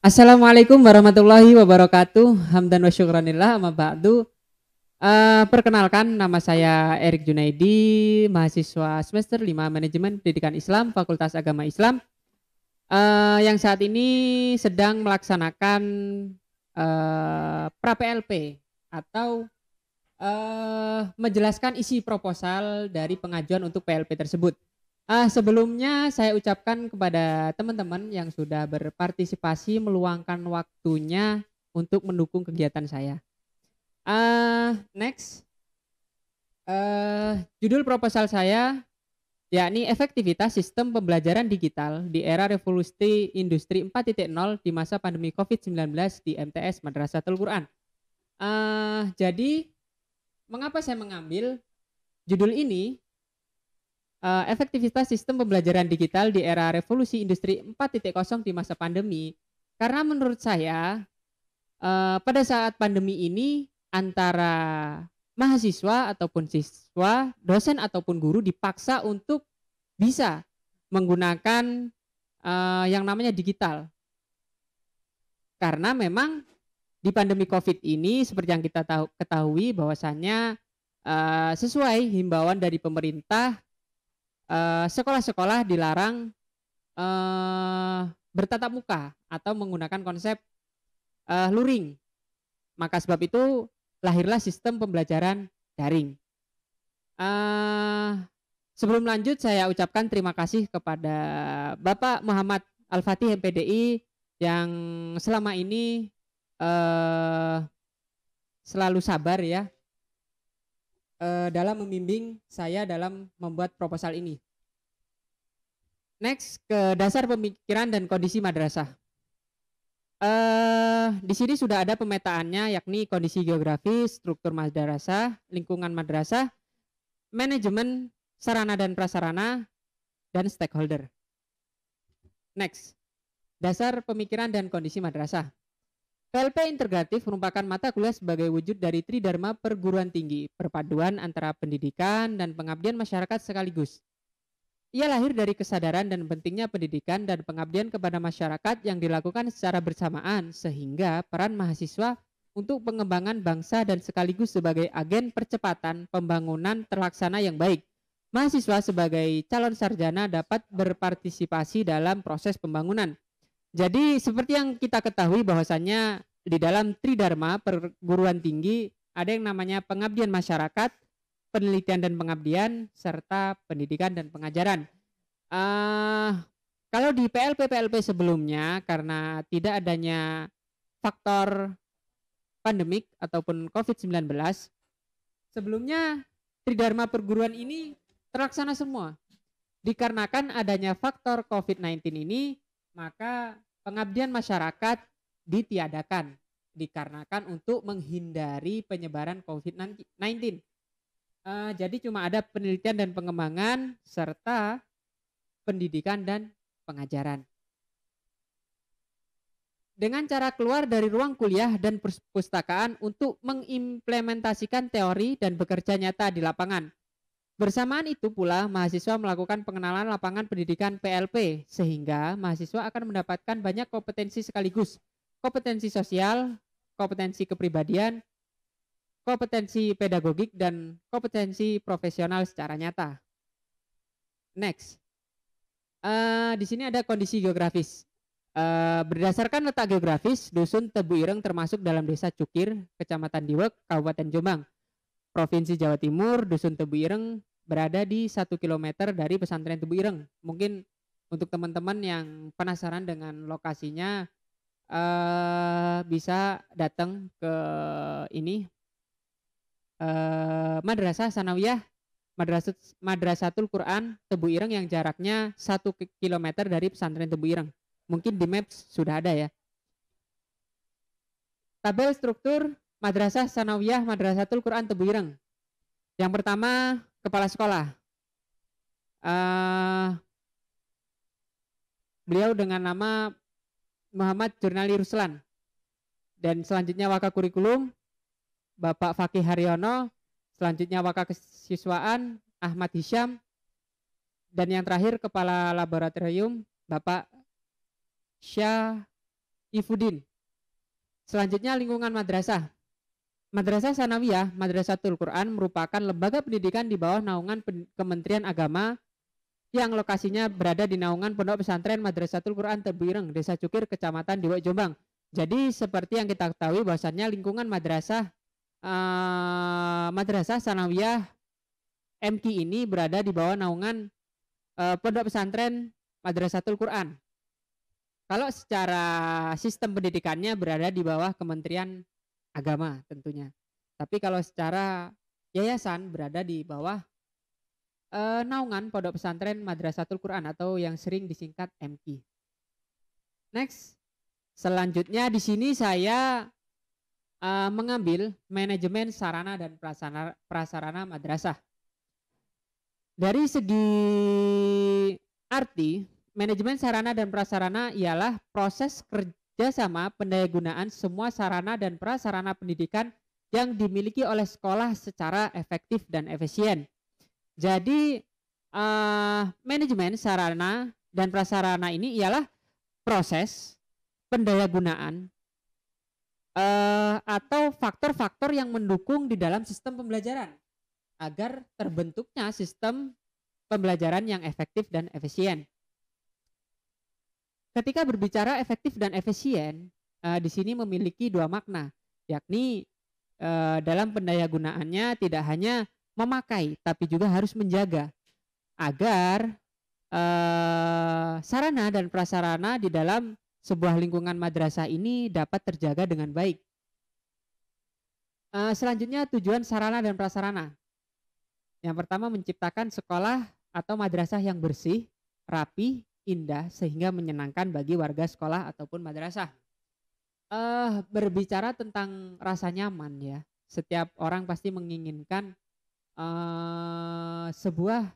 Assalamualaikum warahmatullahi wabarakatuh. Hamdan wa syukranillah amma ba'du. Perkenalkan nama saya Erik Junaidi, mahasiswa semester 5 Manajemen Pendidikan Islam, Fakultas Agama Islam, yang saat ini sedang melaksanakan pra-PLP atau menjelaskan isi proposal dari pengajuan untuk PLP tersebut. Sebelumnya saya ucapkan kepada teman-teman yang sudah berpartisipasi meluangkan waktunya untuk mendukung kegiatan saya. Next, judul proposal saya yakni efektivitas sistem pembelajaran digital di era revolusi industri 4.0 di masa pandemi COVID-19 di MTS Madrasatul Quran. Jadi mengapa saya mengambil judul ini? Efektivitas sistem pembelajaran digital di era revolusi industri 4.0 di masa pandemi. Karena menurut saya pada saat pandemi ini antara mahasiswa ataupun siswa, dosen ataupun guru dipaksa untuk bisa menggunakan yang namanya digital. Karena memang di pandemi COVID ini seperti yang kita ketahui bahwasannya sesuai himbauan dari pemerintah, sekolah-sekolah dilarang bertatap muka atau menggunakan konsep luring. Maka sebab itu lahirlah sistem pembelajaran daring. Sebelum lanjut saya ucapkan terima kasih kepada Bapak Muhammad Al-Fatih MPDI yang selama ini selalu sabar ya dalam membimbing saya dalam membuat proposal ini. Next, ke dasar pemikiran dan kondisi madrasah. Di sini sudah ada pemetaannya, yakni kondisi geografis, struktur madrasah, lingkungan madrasah, manajemen, sarana dan prasarana, dan stakeholder. Next, dasar pemikiran dan kondisi madrasah. PLP integratif merupakan mata kuliah sebagai wujud dari Tridharma perguruan tinggi, perpaduan antara pendidikan dan pengabdian masyarakat sekaligus. Ia lahir dari kesadaran dan pentingnya pendidikan dan pengabdian kepada masyarakat yang dilakukan secara bersamaan sehingga peran mahasiswa untuk pengembangan bangsa dan sekaligus sebagai agen percepatan pembangunan terlaksana yang baik. Mahasiswa sebagai calon sarjana dapat berpartisipasi dalam proses pembangunan. Jadi seperti yang kita ketahui bahwasannya di dalam Tridharma perguruan tinggi ada yang namanya pengabdian masyarakat, penelitian dan pengabdian, serta pendidikan dan pengajaran. Kalau di PLP sebelumnya karena tidak adanya faktor pandemik ataupun COVID-19, sebelumnya Tridharma perguruan ini terlaksana semua. Dikarenakan adanya faktor COVID-19 ini, maka pengabdian masyarakat ditiadakan dikarenakan untuk menghindari penyebaran COVID-19. Jadi cuma ada penelitian dan pengembangan serta pendidikan dan pengajaran. Dengan cara keluar dari ruang kuliah dan perpustakaan untuk mengimplementasikan teori dan bekerja nyata di lapangan. Bersamaan itu pula mahasiswa melakukan pengenalan lapangan pendidikan PLP sehingga mahasiswa akan mendapatkan banyak kompetensi sekaligus. Kompetensi sosial, kompetensi kepribadian, kompetensi pedagogik, dan kompetensi profesional secara nyata. Next, di sini ada kondisi geografis. Berdasarkan letak geografis, Dusun Tebu Ireng termasuk dalam Desa Cukir, Kecamatan Diwek, Kabupaten Jombang, Provinsi Jawa Timur. Dusun Tebu Ireng berada di 1 km dari pesantren Tebu Ireng. Mungkin untuk teman-teman yang penasaran dengan lokasinya bisa datang ke ini Madrasah Sanawiyah Madrasatul Quran Tebu Ireng yang jaraknya 1 km dari pesantren Tebu Ireng. Mungkin di Maps sudah ada ya. Tabel struktur Madrasah Sanawiyah Madrasatul Quran Tebu Ireng. Yang pertama, kepala sekolah. Beliau dengan nama Muhammad Jurnali Ruslan. Dan selanjutnya Wakakurikulum Bapak Fakih Haryono. Selanjutnya Wakakesiswaan Ahmad Hisham. Dan yang terakhir kepala laboratorium Bapak Syah Ifudin. Selanjutnya lingkungan madrasah. Madrasah Sanawiyah, Madrasatul Quran merupakan lembaga pendidikan di bawah naungan Kementerian Agama yang lokasinya berada di naungan Pondok Pesantren Madrasatul Quran Tebuireng, Desa Cukir, Kecamatan Diwek, Jombang. Jadi seperti yang kita ketahui bahwasannya lingkungan madrasah Madrasah Sanawiyah MQ ini berada di bawah naungan Pondok Pesantren Madrasatul Quran. Kalau secara sistem pendidikannya berada di bawah Kementerian Agama tentunya. Tapi kalau secara yayasan berada di bawah naungan Pondok Pesantren Madrasatul Quran atau yang sering disingkat MQ. Next, selanjutnya di sini saya mengambil manajemen sarana dan prasarana madrasah. Dari segi arti, manajemen sarana dan prasarana ialah proses kerjasama pendayagunaan semua sarana dan prasarana pendidikan yang dimiliki oleh sekolah secara efektif dan efisien. Jadi manajemen sarana dan prasarana ini ialah proses pendayagunaan atau faktor-faktor yang mendukung di dalam sistem pembelajaran agar terbentuknya sistem pembelajaran yang efektif dan efisien. Ketika berbicara efektif dan efisien, di sini memiliki dua makna, yakni dalam pendayagunaannya tidak hanya memakai, tapi juga harus menjaga agar sarana dan prasarana di dalam sebuah lingkungan madrasah ini dapat terjaga dengan baik. Selanjutnya tujuan sarana dan prasarana. Yang pertama menciptakan sekolah atau madrasah yang bersih, rapi, indah sehingga menyenangkan bagi warga sekolah ataupun madrasah. Berbicara tentang rasa nyaman ya, setiap orang pasti menginginkan sebuah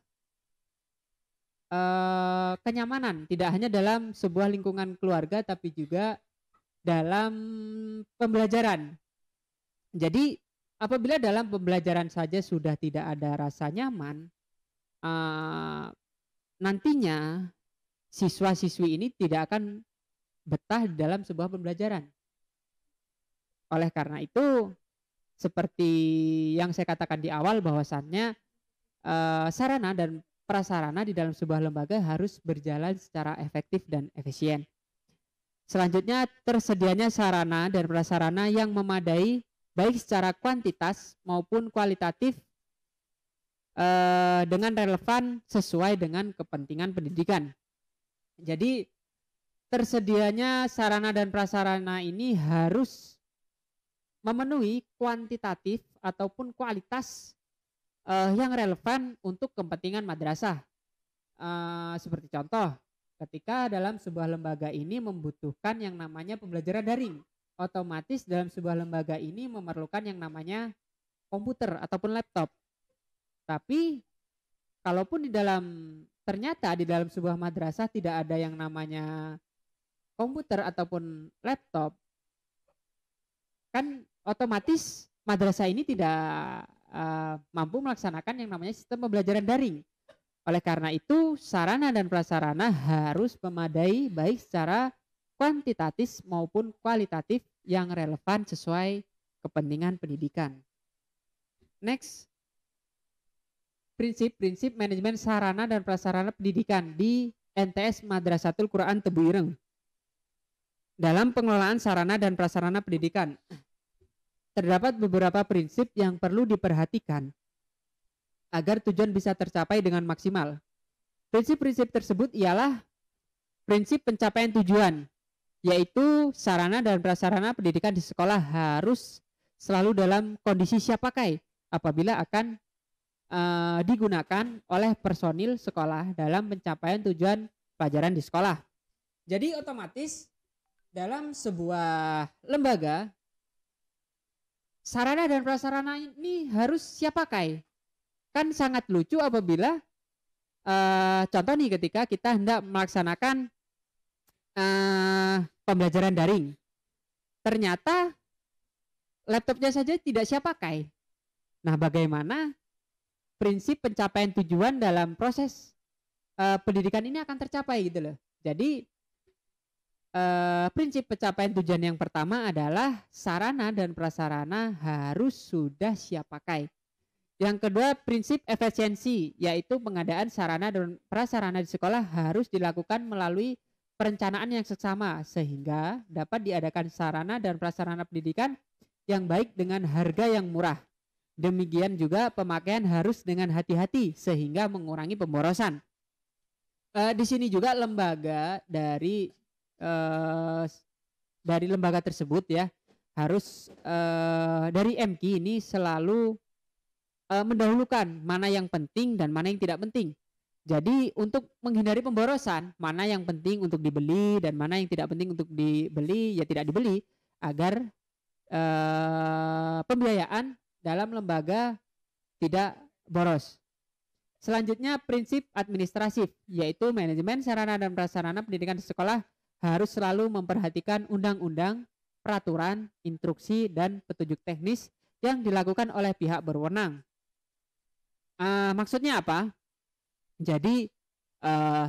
kenyamanan, tidak hanya dalam sebuah lingkungan keluarga tapi juga dalam pembelajaran. Jadi apabila dalam pembelajaran saja sudah tidak ada rasa nyaman, nantinya siswa-siswi ini tidak akan betah di dalam sebuah pembelajaran. Oleh karena itu, seperti yang saya katakan di awal bahwasannya sarana dan prasarana di dalam sebuah lembaga harus berjalan secara efektif dan efisien. Selanjutnya tersedianya sarana dan prasarana yang memadai baik secara kuantitas maupun kualitatif dengan relevan sesuai dengan kepentingan pendidikan. Jadi tersedianya sarana dan prasarana ini harus memenuhi kuantitatif ataupun kualitas yang relevan untuk kepentingan madrasah. Seperti contoh, ketika dalam sebuah lembaga ini membutuhkan yang namanya pembelajaran daring, otomatis dalam sebuah lembaga ini memerlukan yang namanya komputer ataupun laptop. Tapi kalaupun ternyata di dalam sebuah madrasah tidak ada yang namanya komputer ataupun laptop, kan otomatis madrasah ini tidak mampu melaksanakan yang namanya sistem pembelajaran daring. Oleh karena itu, sarana dan prasarana harus memadai baik secara kuantitatif maupun kualitatif yang relevan sesuai kepentingan pendidikan. Next, prinsip-prinsip manajemen sarana dan prasarana pendidikan di NTS Madrasatul Quran Tebuireng. Dalam pengelolaan sarana dan prasarana pendidikan, terdapat beberapa prinsip yang perlu diperhatikan agar tujuan bisa tercapai dengan maksimal. Prinsip-prinsip tersebut ialah prinsip pencapaian tujuan, yaitu sarana dan prasarana pendidikan di sekolah harus selalu dalam kondisi siap pakai apabila akan digunakan oleh personil sekolah dalam pencapaian tujuan pelajaran di sekolah. Jadi otomatis dalam sebuah lembaga sarana dan prasarana ini harus siap pakai. Kan sangat lucu apabila contoh nih ketika kita hendak melaksanakan pembelajaran daring, ternyata laptopnya saja tidak siap pakai. Nah, bagaimana prinsip pencapaian tujuan dalam proses pendidikan ini akan tercapai gitu loh. Jadi prinsip pencapaian tujuan yang pertama adalah sarana dan prasarana harus sudah siap pakai. Yang kedua, prinsip efisiensi, yaitu pengadaan sarana dan prasarana di sekolah harus dilakukan melalui perencanaan yang seksama sehingga dapat diadakan sarana dan prasarana pendidikan yang baik dengan harga yang murah. Demikian juga pemakaian harus dengan hati-hati sehingga mengurangi pemborosan. Di sini juga lembaga dari lembaga tersebut ya harus dari MK ini selalu mendahulukan mana yang penting dan mana yang tidak penting. Jadi untuk menghindari pemborosan, mana yang penting untuk dibeli dan mana yang tidak penting untuk dibeli ya tidak dibeli agar pembiayaan dalam lembaga tidak boros. Selanjutnya prinsip administratif, yaitu manajemen sarana dan prasarana pendidikan di sekolah harus selalu memperhatikan undang-undang, peraturan, instruksi, dan petunjuk teknis yang dilakukan oleh pihak berwenang. Maksudnya apa? Jadi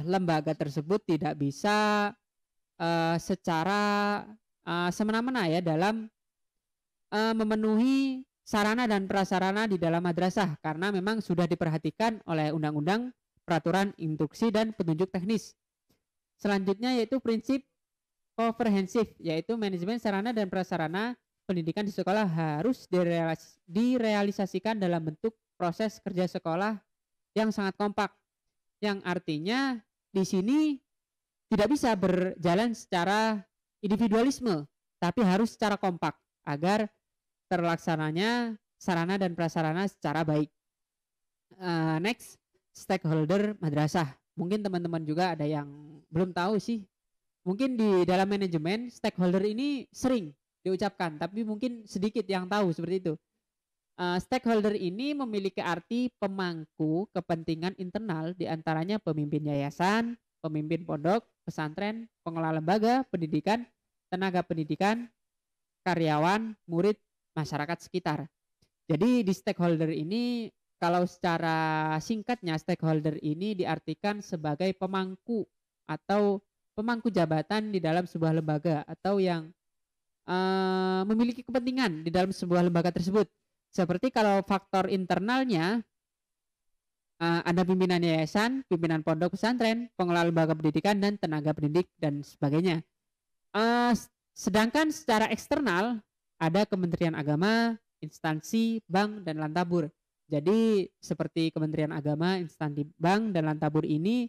lembaga tersebut tidak bisa secara semena-mena ya dalam memenuhi sarana dan prasarana di dalam madrasah karena memang sudah diperhatikan oleh undang-undang, peraturan, instruksi, dan petunjuk teknis. Selanjutnya yaitu prinsip komprehensif, yaitu manajemen sarana dan prasarana pendidikan di sekolah harus direalisasikan dalam bentuk proses kerja sekolah yang sangat kompak, yang artinya di sini tidak bisa berjalan secara individualisme, tapi harus secara kompak agar terlaksananya sarana dan prasarana secara baik. Next, stakeholder madrasah. Mungkin teman-teman juga ada yang belum tahu sih. Mungkin di dalam manajemen stakeholder ini sering diucapkan, tapi mungkin sedikit yang tahu seperti itu. Stakeholder ini memiliki arti pemangku kepentingan internal diantaranya pemimpin yayasan, pemimpin pondok, pesantren, pengelola lembaga pendidikan, tenaga pendidikan, karyawan, murid, masyarakat sekitar. Jadi di stakeholder ini kalau secara singkatnya stakeholder ini diartikan sebagai pemangku atau pemangku jabatan di dalam sebuah lembaga atau yang memiliki kepentingan di dalam sebuah lembaga tersebut. Seperti kalau faktor internalnya ada pimpinan yayasan, pimpinan pondok pesantren, pengelola lembaga pendidikan dan tenaga pendidik dan sebagainya. Sedangkan secara eksternal ada Kementerian Agama, instansi, bank, dan lantabur. Jadi seperti Kementerian Agama, instansi, bank, dan lantabur ini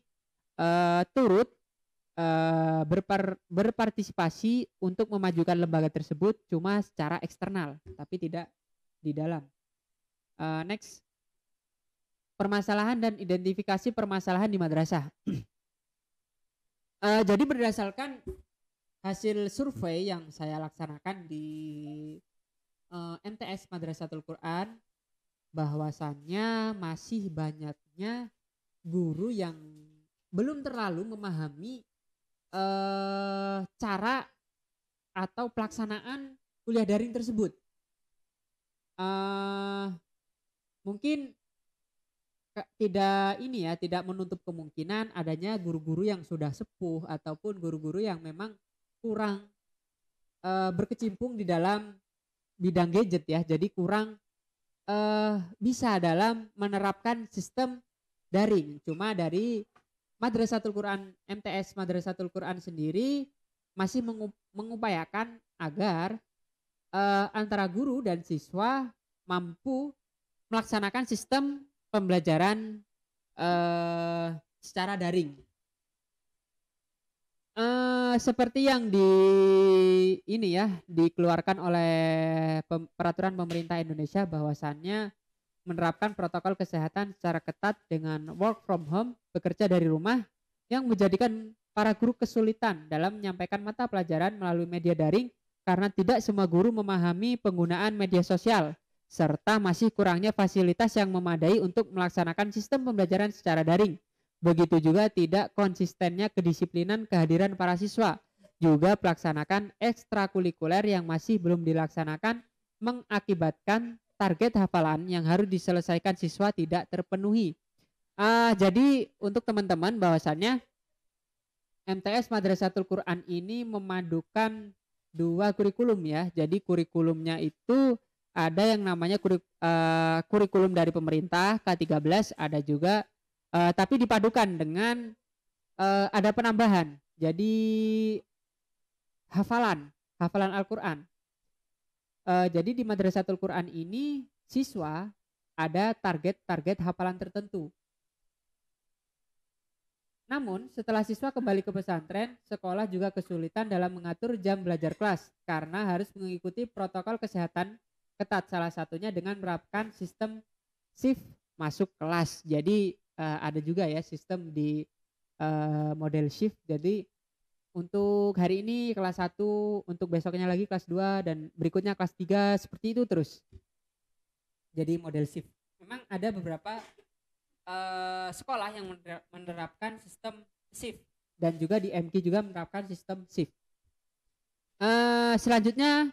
turut berpartisipasi untuk memajukan lembaga tersebut cuma secara eksternal, tapi tidak di dalam. Next, permasalahan dan identifikasi permasalahan di madrasah. Jadi berdasarkan hasil survei yang saya laksanakan di MTS Madrasatul Quran, bahwasannya masih banyaknya guru yang belum terlalu memahami cara atau pelaksanaan kuliah daring tersebut. Mungkin tidak menutup kemungkinan adanya guru-guru yang sudah sepuh ataupun guru-guru yang memang kurang berkecimpung di dalam bidang gadget ya, jadi kurang bisa dalam menerapkan sistem daring. Cuma dari Madrasatul Quran, MTS Madrasatul Quran sendiri masih mengupayakan agar antara guru dan siswa mampu melaksanakan sistem pembelajaran secara daring. Seperti yang dikeluarkan oleh peraturan pemerintah Indonesia bahwasannya menerapkan protokol kesehatan secara ketat dengan work from home, bekerja dari rumah, yang menjadikan para guru kesulitan dalam menyampaikan mata pelajaran melalui media daring karena tidak semua guru memahami penggunaan media sosial serta masih kurangnya fasilitas yang memadai untuk melaksanakan sistem pembelajaran secara daring. Begitu juga tidak konsistennya kedisiplinan kehadiran para siswa. Juga pelaksanakan ekstrakurikuler yang masih belum dilaksanakan mengakibatkan target hafalan yang harus diselesaikan siswa tidak terpenuhi. Jadi untuk teman-teman bahwasannya MTS Madrasatul Quran ini memadukan dua kurikulum ya. Jadi kurikulumnya itu ada yang namanya kurikulum dari pemerintah K13, ada juga tapi dipadukan dengan ada penambahan. Jadi hafalan Al-Quran. Jadi di Madrasatul Quran ini siswa ada target hafalan tertentu. Namun setelah siswa kembali ke pesantren, sekolah juga kesulitan dalam mengatur jam belajar kelas karena harus mengikuti protokol kesehatan ketat, salah satunya dengan menerapkan sistem shift masuk kelas. Jadi ada juga ya sistem di model shift. Jadi untuk hari ini kelas 1, untuk besoknya lagi kelas 2, dan berikutnya kelas 3, seperti itu terus. Jadi model shift. Memang ada beberapa sekolah yang menerapkan sistem shift, dan juga di MQ juga menerapkan sistem shift. Selanjutnya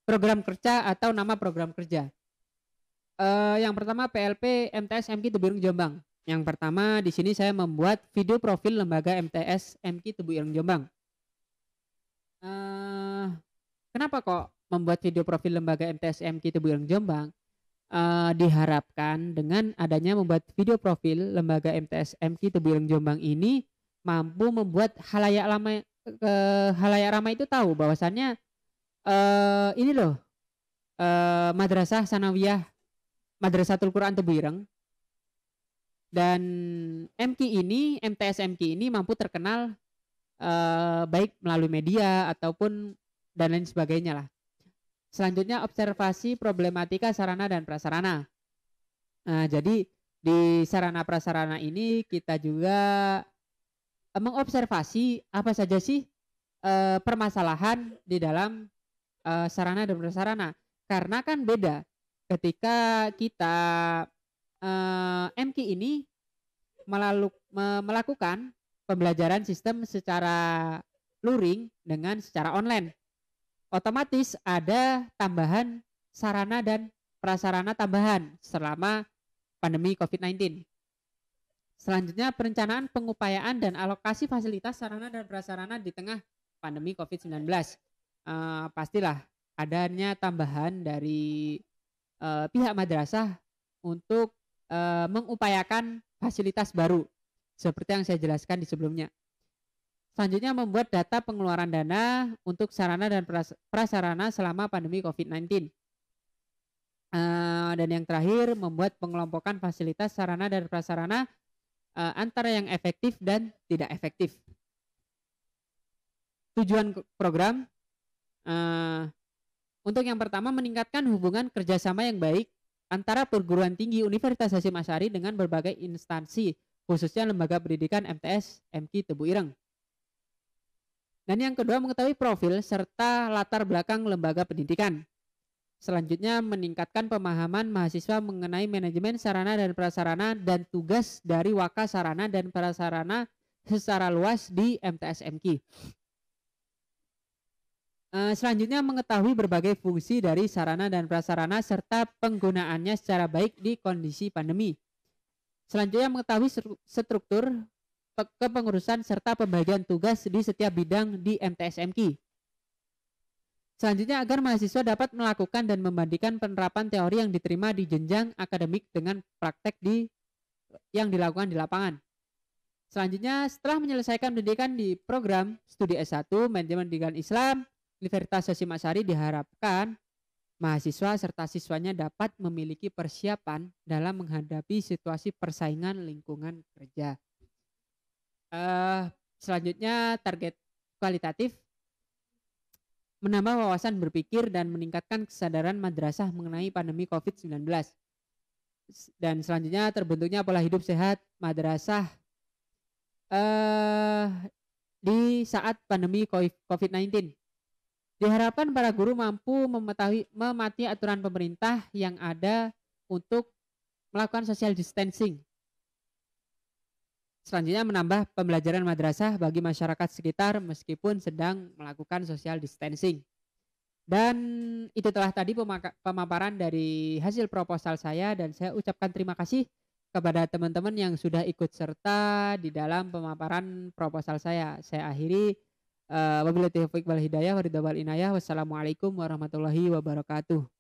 program kerja atau nama program kerja. Yang pertama PLP MTS MQ Tebu Ireng Jombang. Yang pertama di sini saya membuat video profil lembaga MTS MQ Tebu Ireng Jombang. Kenapa kok membuat video profil lembaga MTS MQ Tebu Ireng Jombang? Diharapkan dengan adanya membuat video profil lembaga MTS MQ Tebu Ireng Jombang ini mampu membuat halayak ramai itu tahu bahwasannya ini loh Madrasah Sanawiyah Madrasatul Quran Tebu Ireng, dan MTS MQ ini mampu terkenal baik melalui media ataupun dan lain sebagainya lah. Selanjutnya observasi problematika sarana dan prasarana. Jadi di sarana prasarana ini kita juga mengobservasi apa saja sih permasalahan di dalam sarana dan prasarana. Karena kan beda ketika kita MQ ini melakukan pembelajaran sistem secara luring dengan secara online. Otomatis ada tambahan sarana dan prasarana tambahan selama pandemi COVID-19. Selanjutnya perencanaan, pengupayaan, dan alokasi fasilitas sarana dan prasarana di tengah pandemi COVID-19. Pastilah adanya tambahan dari pihak madrasah untuk mengupayakan fasilitas baru seperti yang saya jelaskan di sebelumnya. Selanjutnya membuat data pengeluaran dana untuk sarana dan prasarana selama pandemi COVID-19. Dan yang terakhir membuat pengelompokan fasilitas sarana dan prasarana antara yang efektif dan tidak efektif. Tujuan program untuk yang pertama meningkatkan hubungan kerjasama yang baik antara perguruan tinggi Universitas Hasyim Asy'ari dengan berbagai instansi, khususnya lembaga pendidikan MTS MQ Tebu Ireng. Dan yang kedua mengetahui profil serta latar belakang lembaga pendidikan. Selanjutnya meningkatkan pemahaman mahasiswa mengenai manajemen sarana dan prasarana dan tugas dari Waka Sarana dan Prasarana secara luas di MTS MQ. Selanjutnya mengetahui berbagai fungsi dari sarana dan prasarana serta penggunaannya secara baik di kondisi pandemi. Selanjutnya mengetahui struktur kepengurusan serta pembagian tugas di setiap bidang di MTS MQ. Selanjutnya agar mahasiswa dapat melakukan dan membandingkan penerapan teori yang diterima di jenjang akademik dengan praktek yang dilakukan di lapangan. Selanjutnya setelah menyelesaikan pendidikan di program studi S1 Manajemen Pendidikan Islam Universitas Hasyim Asy'ari, diharapkan mahasiswa serta siswanya dapat memiliki persiapan dalam menghadapi situasi persaingan lingkungan kerja. Selanjutnya target kualitatif menambah wawasan berpikir dan meningkatkan kesadaran madrasah mengenai pandemi COVID-19. Dan selanjutnya terbentuknya pola hidup sehat madrasah di saat pandemi COVID-19. Diharapkan para guru mampu mematuhi aturan pemerintah yang ada untuk melakukan social distancing. Selanjutnya menambah pembelajaran madrasah bagi masyarakat sekitar meskipun sedang melakukan social distancing. Dan itu telah tadi pemaparan dari hasil proposal saya, dan saya ucapkan terima kasih kepada teman-teman yang sudah ikut serta di dalam pemaparan proposal saya. Saya akhiri, wabillahi taufiq wal hidayah, waridha wal inayah. Wassalamualaikum warahmatullahi wabarakatuh.